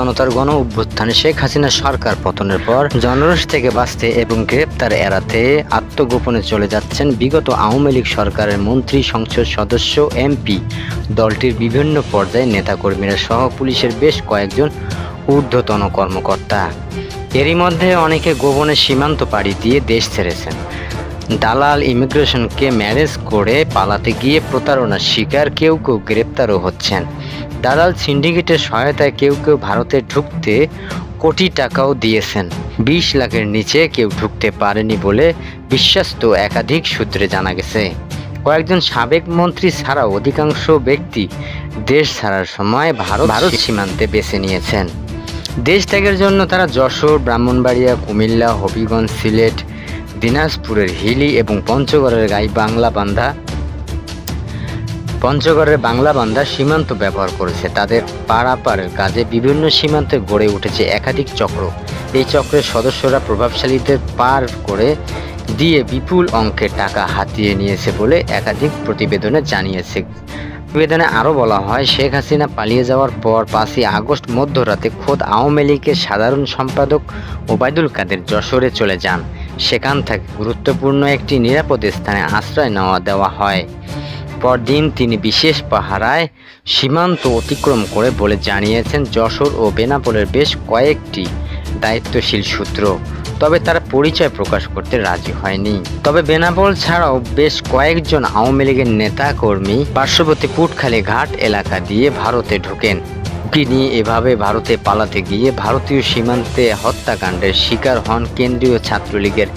জনতার গণ অভ্যুত্থানে শেখ হাসিনা সরকার পতনের পর জনরোষ থেকে বাঁচতে এবং গ্রেপ্তার এড়াতে আত্মগোপনে চলে যাচ্ছেন বিগত আওয়ামী লীগ সরকারের মন্ত্রী, সংসদ সদস্য, এমপি, দলটির বিভিন্ন পর্যায়ের নেতাকর্মীরা সহ পুলিশের বেশ কয়েকজন ঊর্ধ্বতন কর্মকর্তা। এরই মধ্যে অনেকে গোপনে সীমান্ত পাড়ি দিয়ে দেশ ছেড়েছেন। দালাল ইমিগ্রেশনকে ম্যানেজ করে পালাতে গিয়ে প্রতারণার শিকার কেউ কেউ গ্রেপ্তারও হচ্ছেন। দালাল সিন্ডিকেটের সহায়তায় কেউ কেউ ভারতে ঢুকতে কোটি টাকাও দিয়েছেন। 20 লাখের নিচে কেউ ঢুকতে পারেনি বলে বিশ্বস্ত একাধিক সূত্রে জানা গেছে। কয়েকজন সাবেক মন্ত্রী ছাড়াও অধিকাংশ ব্যক্তি দেশ ছাড়ার সময় ভারত সীমান্তে বেছে নিয়েছেন। দেশ ত্যাগের জন্য তারা যশোর, ব্রাহ্মণবাড়িয়া, কুমিল্লা, হবিগঞ্জ, সিলেট, দিনাজপুরের হিলি এবং পঞ্চগড়ের বাংলাবান্ধা সীমান্ত ব্যবহার করেছে। তাদের পারাপারের কাজে বিভিন্ন সীমান্তে গড়ে উঠেছে একাধিক চক্র। এই চক্রের সদস্যরা প্রভাবশালীদের পার করে দিয়ে বিপুল অঙ্কের টাকা হাতিয়ে নিয়েছে বলে একাধিক প্রতিবেদনে জানিয়েছে। প্রতিবেদনে আরও বলা হয়, শেখ হাসিনা পালিয়ে যাওয়ার পর 5ই আগস্ট মধ্যরাতে খোদ আওয়ামী লীগের সাধারণ সম্পাদক ওবায়দুল কাদের যশোরে চলে যান। সেখান থেকে গুরুত্বপূর্ণ একটি নিরাপদ স্থানে আশ্রয় দেওয়া হয়। পরদিন তিনি বিশেষ পাহারায় সীমান্ত অতিক্রম করে বলে জানিয়েছেন যশোর ও বেনাপোলের বেশ কয়েকটি দায়িত্বশীল সূত্র। তবে তারা পরিচয় প্রকাশ করতে রাজি হয়নি। তবে বেনাপোল ছাড়াও বেশ কয়েকজন আওয়ামী লীগের নেতা কর্মী পার্শ্ববর্তী পুটখালি ঘাট এলাকা দিয়ে ভারতে ঢোকেন। তিনি এভাবে ভারতে পালাতে গিয়ে ভারতীয় সীমান্তে হত্যাকাণ্ডের শিকার হন কেন্দ্রীয় ছাত্রলীগের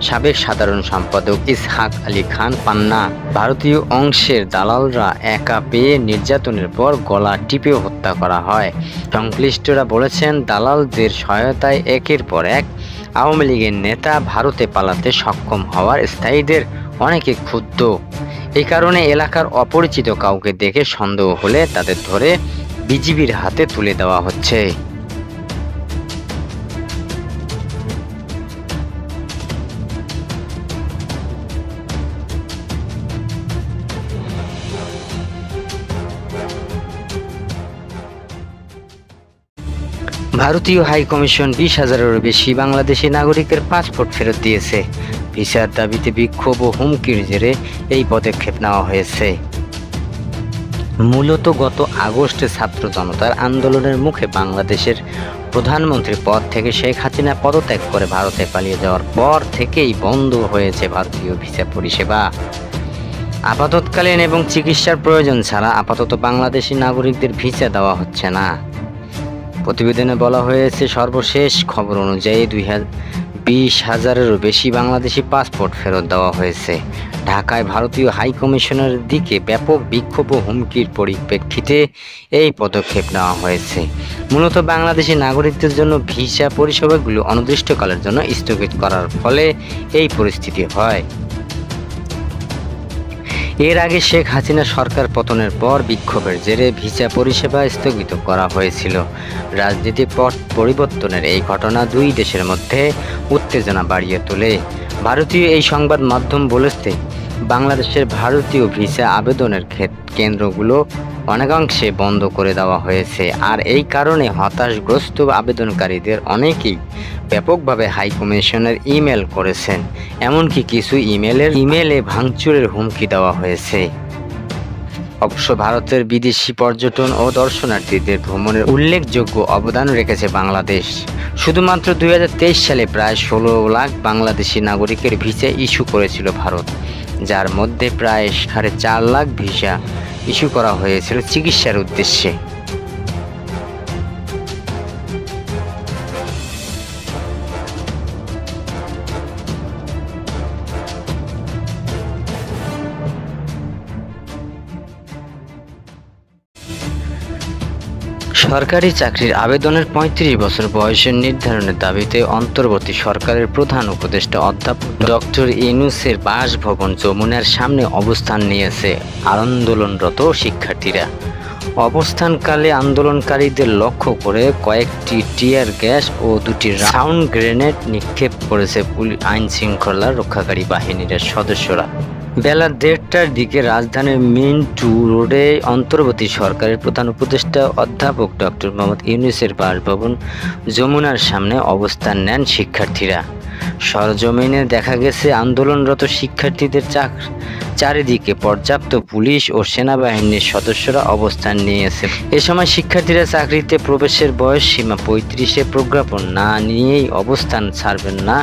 সাবেক সাধারণ সম্পাদক ইসহাক আলী খান পান্না। ভারতীয় অংশের দালালরা একা পেয়ে নির্যাতনের পর গলা টিপে হত্যা করা হয়। সংশ্লিষ্টরা বলেছেন, দালালদের সহায়তায় একের পর এক আওয়ামী লীগের নেতা ভারতে পালাতে সক্ষম হওয়ার স্থায়ীদের অনেকে ক্ষুব্ধ। এই কারণে এলাকার অপরিচিত কাউকে দেখে সন্দেহ হলে তাদের ধরে বিজিবির হাতে তুলে দেওয়া হচ্ছে। ভারতীয় হাইকমিশন 20,000-এরও বেশি বাংলাদেশি নাগরিকের পাসপোর্ট ফেরত দিয়েছে। ভিসার দাবিতে বিক্ষোভ ও হুমকির জেরে এই পদক্ষেপ নেওয়া হয়েছে। মূলত গত আগস্টে ছাত্র জনতার আন্দোলনের মুখে বাংলাদেশের প্রধানমন্ত্রী পদ থেকে শেখ হাসিনা পদত্যাগ করে ভারতে পালিয়ে যাওয়ার পর থেকেই বন্ধ হয়েছে ভারতীয় ভিসা পরিষেবা। আপাতকালীন এবং চিকিৎসার প্রয়োজন ছাড়া আপাতত বাংলাদেশি নাগরিকদের ভিসা দেওয়া হচ্ছে না। প্রতিবেদনে বলা হয়েছে, সর্বশেষ খবর অনুযায়ী 20,000-এরও বেশি বাংলাদেশি পাসপোর্ট ফেরত দেওয়া হয়েছে। ঢাকায় ভারতীয় হাইকমিশনের দিকে ব্যাপক বিক্ষোভ ও হুমকির পরিপ্রেক্ষিতে এই পদক্ষেপ নেওয়া হয়েছে। মূলত বাংলাদেশি নাগরিকদের জন্য ভিসা পরিষেবাগুলো অনির্দিষ্টকালের জন্য স্থগিত করার ফলে এই পরিস্থিতি হয়। এর আগে শেখ হাসিনা সরকার পতনের পর বিক্ষোভের জেরে ভিসা পরিষেবা স্থগিত করা হয়েছিল। রাজনীতি পট পরিবর্তনের এই ঘটনা দুই দেশের মধ্যে উত্তেজনা বাড়িয়ে তোলে। ভারতীয় এই সংবাদ মাধ্যম বলেছে, বাংলাদেশের ভারতীয় ভিসা আবেদনের কেন্দ্রগুলো অনেকাংশে বন্ধ করে দেওয়া হয়েছে। আর এই কারণে হতাশাগ্রস্ত আবেদনকারীদের অনেকেই ব্যাপকভাবে হাইকমিশনের ইমেল করেছেন। এমনকি কিছু ইমেলে ভাঙচুরের হুমকি দেওয়া হয়েছে। অবশ্য ভারতের বিদেশি পর্যটন ও দর্শনার্থীদের ভ্রমণের উল্লেখযোগ্য অবদান রেখেছে বাংলাদেশ। শুধুমাত্র 2023 সালে প্রায় 16 লাখ বাংলাদেশি নাগরিকের ভিসা ইস্যু করেছিল ভারত, যার মধ্যে প্রায় 4.5 লাখ ভিসা ইস্যু করা হয়েছিল চিকিৎসার উদ্দেশ্যে। সরকারি চাকরির আবেদনের 35 বছর বয়সের নির্ধারণের দাবিতে অন্তর্বর্তী সরকারের প্রধান উপদেষ্টা অধ্যাপক ডক্টর ইউনূসের বাসভবন যমুনার সামনে অবস্থান নিয়েছে আন্দোলনরত শিক্ষার্থীরা। অবস্থানকালে আন্দোলনকারীদের লক্ষ্য করে কয়েকটি টিয়ার গ্যাস ও 2টি সাউন্ড গ্রেনেড নিক্ষেপ করেছে আইন শৃঙ্খলা রক্ষাকারী বাহিনীর সদস্যরা। বেলা ১:৩০টার দিকে রাজধানীর মিন্টু রোডে অন্তর্বর্তী সরকারের প্রধান উপদেষ্টা অধ্যাপক ডক্টর মোহাম্মদ ইউনূসের বাসভবন যমুনার সামনে অবস্থান নেন শিক্ষার্থীরা। সরজমিনে দেখা গেছে আন্দোলনরত শিক্ষার্থীদের চারিদিকে পর্যাপ্ত পুলিশ ও সেনাবাহিনীর সদস্যরা অবস্থান নিয়েছে। এ সময় শিক্ষার্থীরা চাকরিতে প্রবেশের বয়স সীমা ৩৫-এ প্রজ্ঞাপন না নিয়েই অবস্থান ছাড়বেন না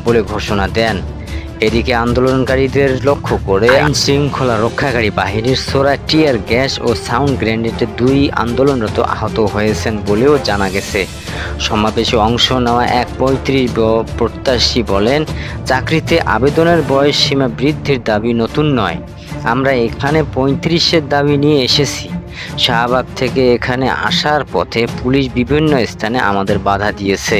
বলে ঘোষণা দেন। এদিকে আন্দোলনকারীদের লক্ষ্য করে আইন শৃঙ্খলা রক্ষাকারী বাহিনীর ছোড়া টিয়ার গ্যাস ও সাউন্ড গ্রেনেডে ২ আন্দোলনরত আহত হয়েছেন বলেও জানা গেছে। সমাবেশে অংশ নেওয়া এক ৩৫ প্রত্যাশী বলেন, চাকরিতে আবেদনের বয়স সীমা বৃদ্ধির দাবি নতুন নয়। আমরা এখানে ৩৫-এর দাবি নিয়ে এসেছি। শাহবাগ থেকে এখানে আসার পথে পুলিশ বিভিন্ন স্থানে আমাদের বাধা দিয়েছে।